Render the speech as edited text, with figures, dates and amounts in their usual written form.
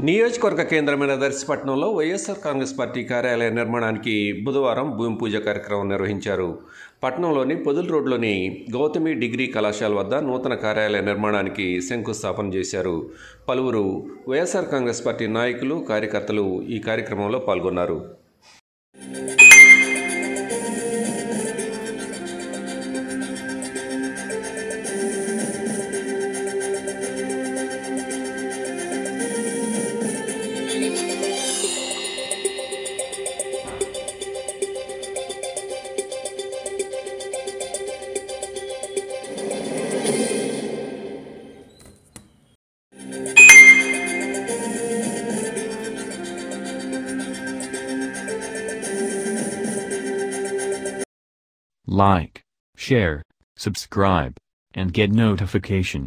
నియోజకవర్గ కేంద్రమైన దర్శిపట్నంలో వైఎస్ఆర్ కాంగ్రెస్ పార్టీ కార్యాలయ నిర్మాణానికి బుధవారం భూమి పూజ కార్యక్రమం నిర్వహించారు. పట్టణంలోని పొదిల్ రోడ్లోని గౌతమి డిగ్రీ కళాశాల వద్ద నూతన కార్యాలయ నిర్మాణానికి శంకుస్థాపన చేశారు. పలువురు వైఎస్ఆర్ కాంగ్రెస్ పార్టీ నాయకులు, కార్యకర్తలు ఈ కార్యక్రమంలో పాల్గొన్నారు. Like, share, subscribe, and get notification.